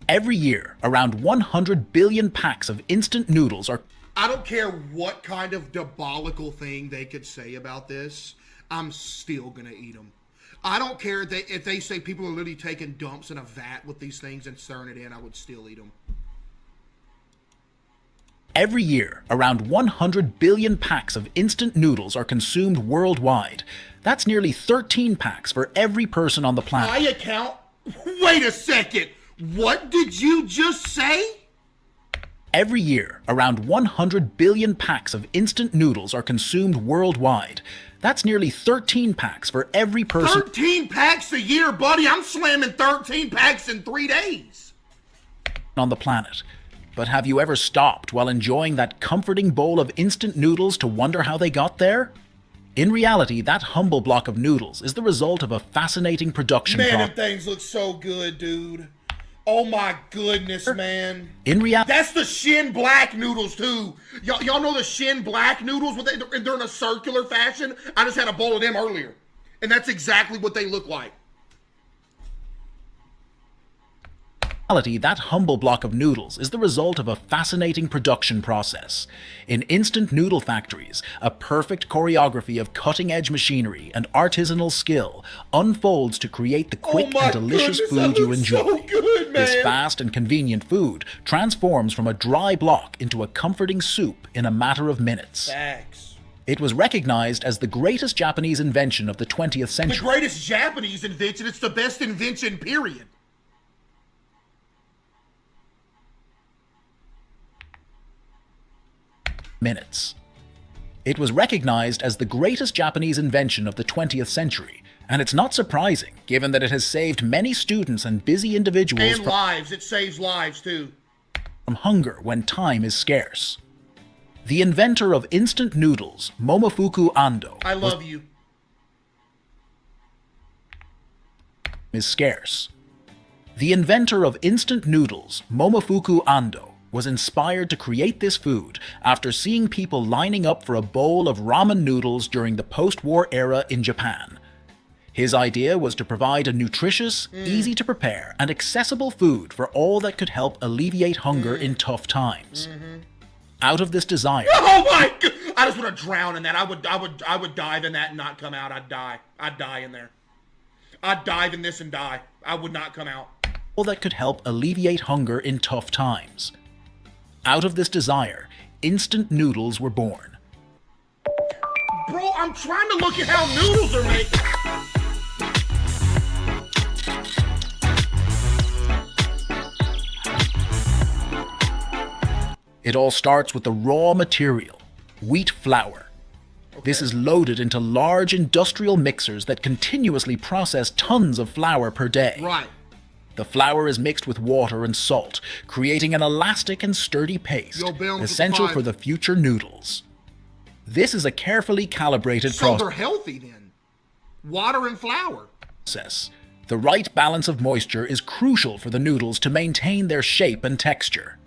Every year, around 100 billion packs of instant noodles are... I don't care what kind of diabolical thing they could say about this. I'm still going to eat them. I don't care if they say people are literally taking dumps in a vat with these things and stirring it in. I would still eat them. Every year, around 100 billion packs of instant noodles are consumed worldwide. That's nearly 13 packs for every person on the planet. I account... Wait a second. What did you just say? Every year, around 100 billion packs of instant noodles are consumed worldwide. That's nearly 13 packs for every person. 13 packs a year, buddy. I'm slamming 13 packs in 3 days. On the planet. But have you ever stopped while enjoying that comforting bowl of instant noodles to wonder how they got there? In reality, that humble block of noodles is the result of a fascinating production process. Man, them things look so good, dude. Oh my goodness, man. In reality, that's the Shin Black noodles too. Y'all know the Shin Black noodles? They're in a circular fashion. I just had a bowl of them earlier. And that's exactly what they look like. That humble block of noodles is the result of a fascinating production process. In instant noodle factories, a perfect choreography of cutting-edge machinery and artisanal skill unfolds to create the quick and delicious food you enjoy. So good, man. This fast and convenient food transforms from a dry block into a comforting soup in a matter of minutes. Facts. It was recognized as the greatest Japanese invention of the 20th century. The greatest Japanese invention? It's the best invention, period. Minutes. It was recognized as the greatest Japanese invention of the 20th century, and it's not surprising given that it has saved many students and busy individuals and lives. It saves lives too. From hunger when time is scarce. The inventor of instant noodles, Momofuku Ando, I love you. Is scarce. The inventor of instant noodles, Momofuku Ando, was inspired to create this food after seeing people lining up for a bowl of ramen noodles during the post-war era in Japan. His idea was to provide a nutritious, easy-to-prepare, and accessible food for all that could help alleviate hunger in tough times. Out of this desire... Oh my God! I just want to drown in that. I would dive in that and not come out. I'd die in there. I'd dive in this and die. I would not come out. All that could help alleviate hunger in tough times. Out of this desire, instant noodles were born. Bro, I'm trying to look at how noodles are made. It all starts with the raw material, wheat flour. Okay. This is loaded into large industrial mixers that continuously process tons of flour per day. Right. The flour is mixed with water and salt, creating an elastic and sturdy paste, essential for the future noodles. This is a carefully calibrated process. So they're healthy then. Water and flour. The right balance of moisture is crucial for the noodles to maintain their shape and texture.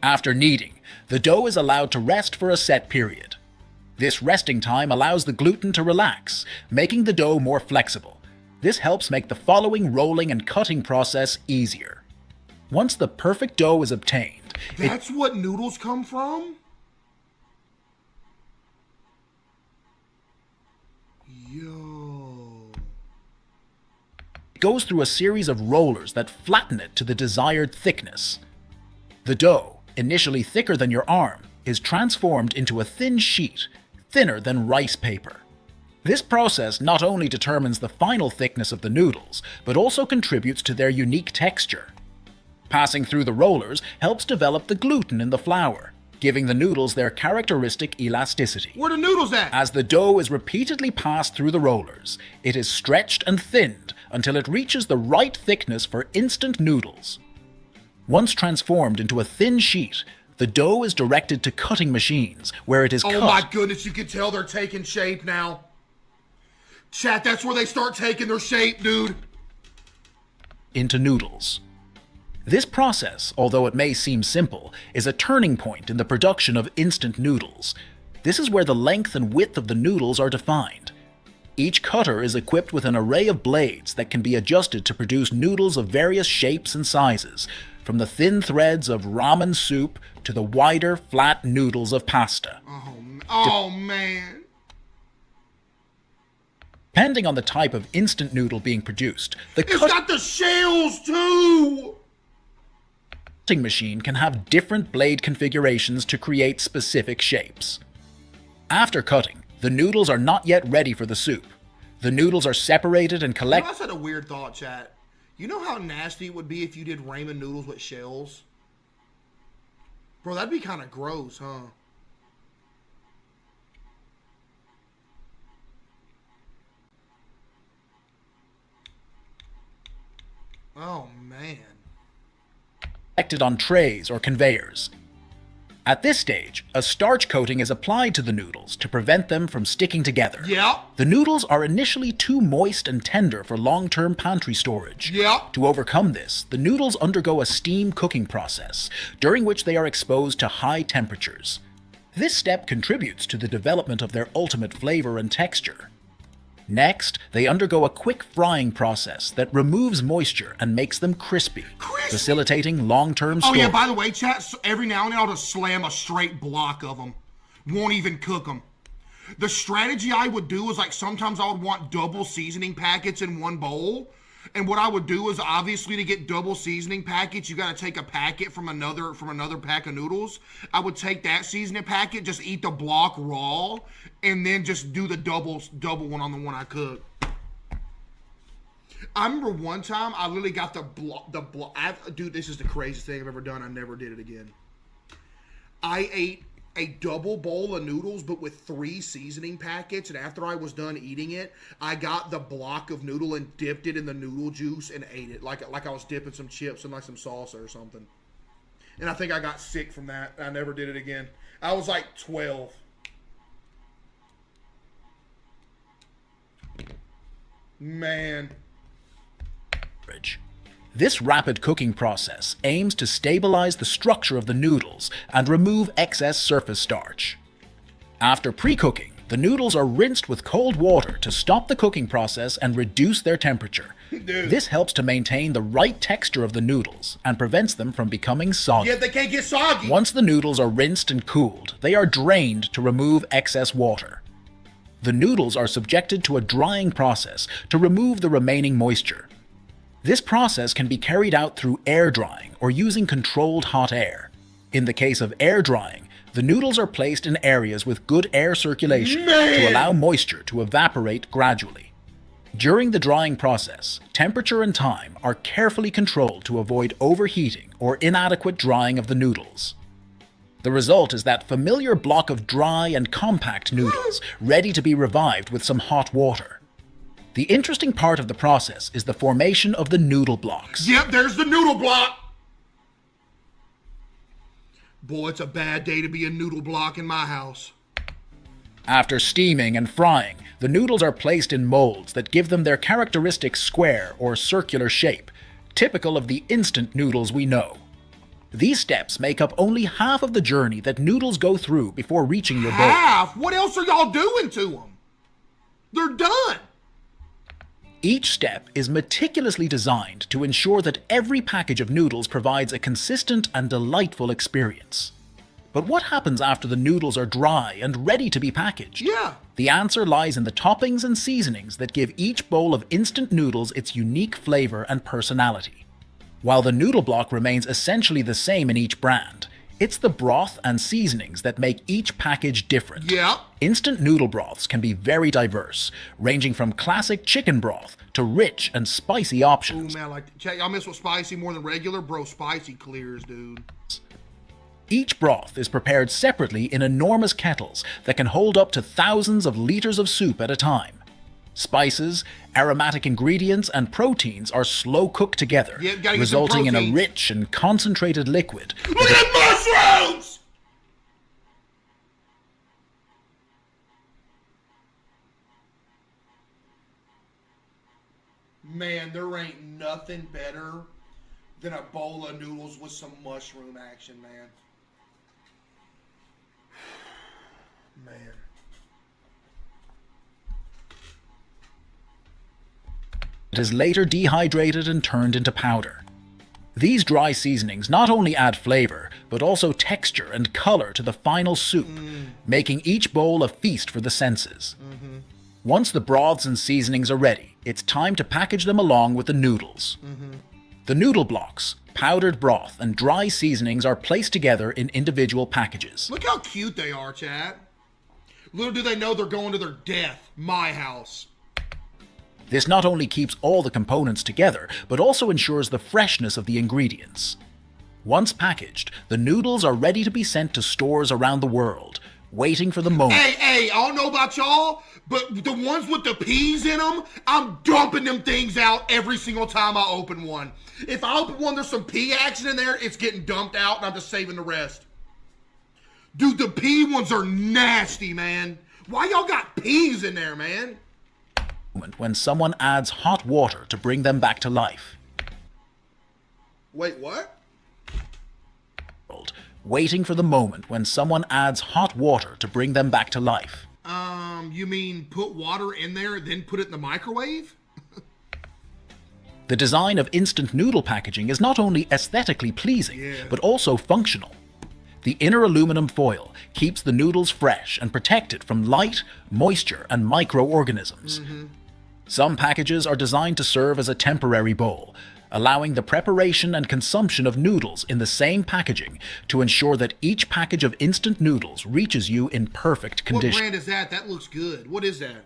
After kneading, the dough is allowed to rest for a set period. This resting time allows the gluten to relax, making the dough more flexible. This helps make the following rolling and cutting process easier. Once the perfect dough is obtained... That's what noodles come from? Yo. It goes through a series of rollers that flatten it to the desired thickness. The dough, initially thicker than your arm, is transformed into a thin sheet, thinner than rice paper. This process not only determines the final thickness of the noodles, but also contributes to their unique texture. Passing through the rollers helps develop the gluten in the flour, giving the noodles their characteristic elasticity. Where the noodles at? As the dough is repeatedly passed through the rollers, it is stretched and thinned until it reaches the right thickness for instant noodles. Once transformed into a thin sheet, the dough is directed to cutting machines, where it is cut. Oh my goodness, you can tell they're taking shape now. Chat, that's where they start taking their shape, dude. Into noodles. This process, although it may seem simple, is a turning point in the production of instant noodles. This is where the length and width of the noodles are defined. Each cutter is equipped with an array of blades that can be adjusted to produce noodles of various shapes and sizes, from the thin threads of ramen soup to the wider, flat noodles of pasta. Oh man. Depending on the type of instant noodle being produced, the It's got the shells too! cutting machine can have different blade configurations to create specific shapes. After cutting, the noodles are not yet ready for the soup. The noodles are separated and I collected. had a weird thought, chat. You know how nasty it would be if you did ramen noodles with shells? Bro, that'd be kind of gross, huh? Oh, man. Collected on trays or conveyors. At this stage, a starch coating is applied to the noodles to prevent them from sticking together. Yeah. The noodles are initially too moist and tender for long-term pantry storage. Yeah. To overcome this, the noodles undergo a steam cooking process, during which they are exposed to high temperatures. This step contributes to the development of their ultimate flavor and texture. Next, they undergo a quick frying process that removes moisture and makes them crispy, facilitating long-term Oh storage. yeah, by the way, chat, every now and then I'll just slam a straight block of them. Won't even cook them. The strategy I would do is like sometimes I would want double seasoning packets in one bowl. And what I would do is obviously to get double seasoning packets, you got to take a packet from another pack of noodles. I would take that seasoning packet, just eat the block raw, and then just do the double one on the one I cooked. I remember one time I literally got the block. Dude, this is the craziest thing I've ever done. I never did it again. I ate a double bowl of noodles, but with 3 seasoning packets. And after I was done eating it, I got the block of noodle and dipped it in the noodle juice and ate it like I was dipping some chips in like some salsa or something. And I think I got sick from that. I never did it again. I was like 12. Man. This rapid cooking process aims to stabilize the structure of the noodles and remove excess surface starch. After pre-cooking, the noodles are rinsed with cold water to stop the cooking process and reduce their temperature. Dude. This helps to maintain the right texture of the noodles and prevents them from becoming soggy. Yeah, they can't get soggy. Once the noodles are rinsed and cooled, they are drained to remove excess water. The noodles are subjected to a drying process to remove the remaining moisture. This process can be carried out through air drying or using controlled hot air. In the case of air drying, the noodles are placed in areas with good air circulation to allow moisture to evaporate gradually. During the drying process, temperature and time are carefully controlled to avoid overheating or inadequate drying of the noodles. The result is that familiar block of dry and compact noodles ready to be revived with some hot water. The interesting part of the process is the formation of the noodle blocks. Yep, there's the noodle block. Boy, it's a bad day to be a noodle block in my house. After steaming and frying, the noodles are placed in molds that give them their characteristic square or circular shape, typical of the instant noodles we know. These steps make up only half of the journey that noodles go through before reaching your bowl. Half? What else are y'all doing to them? They're done. Each step is meticulously designed to ensure that every package of noodles provides a consistent and delightful experience. But what happens after the noodles are dry and ready to be packaged? Yeah. The answer lies in the toppings and seasonings that give each bowl of instant noodles its unique flavor and personality. While the noodle block remains essentially the same in each brand, it's the broth and seasonings that make each package different. Yeah. Instant noodle broths can be very diverse, ranging from classic chicken broth to rich and spicy options. Ooh, man, y'all mess with spicy more than regular? Bro, spicy clears, dude. Each broth is prepared separately in enormous kettles that can hold up to thousands of liters of soup at a time. Spices, aromatic ingredients, and proteins are slow cooked together, Yeah, gotta get resulting some in a proteins. rich and concentrated liquid. Look at mushrooms! Man, there ain't nothing better than a bowl of noodles with some mushroom action, man. Man. It is later dehydrated and turned into powder. These dry seasonings not only add flavor, but also texture and color to the final soup, making each bowl a feast for the senses. Once the broths and seasonings are ready, it's time to package them along with the noodles. The noodle blocks, powdered broth, and dry seasonings are placed together in individual packages. Look how cute they are, Chad. Little do they know they're going to their death. My house. This not only keeps all the components together, but also ensures the freshness of the ingredients. Once packaged, the noodles are ready to be sent to stores around the world, waiting for the moment. Hey, I don't know about y'all, but the ones with the peas in them, I'm dumping them things out every single time I open one. If I open one, there's some pea action in there, it's getting dumped out, and I'm just saving the rest. Dude, the pea ones are nasty, man. Why y'all got peas in there, man? When someone adds hot water to bring them back to life. Wait, what? Waiting for the moment when someone adds hot water to bring them back to life. You mean put water in there, then put it in the microwave? The design of instant noodle packaging is not only aesthetically pleasing, but also functional. The inner aluminum foil keeps the noodles fresh and protected from light, moisture, and microorganisms. Some packages are designed to serve as a temporary bowl, allowing the preparation and consumption of noodles in the same packaging to ensure that each package of instant noodles reaches you in perfect condition. What brand is that? That looks good. What is that?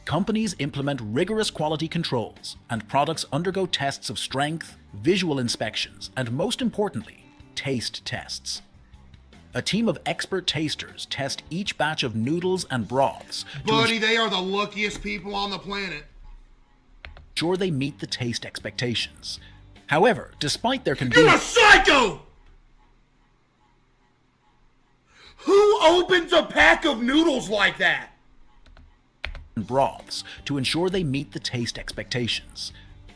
Companies implement rigorous quality controls, and products undergo tests of strength, visual inspections, and most importantly, taste tests. A team of expert tasters test each batch of noodles and broths. Buddy, they are the luckiest people on the planet. Ensure they meet the taste expectations. However, despite their You're a convenience, psycho! Who opens a pack of noodles like that? broths to ensure they meet the taste expectations.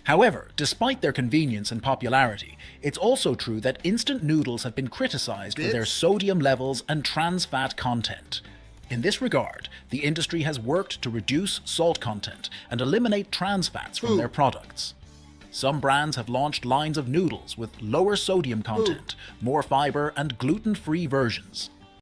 However, despite their convenience and popularity, it's also true that instant noodles have been criticized for their sodium levels and trans fat content. In this regard, the industry has worked to reduce salt content and eliminate trans fats from their products. Some brands have launched lines of noodles with lower sodium content, more fiber, and gluten-free versions.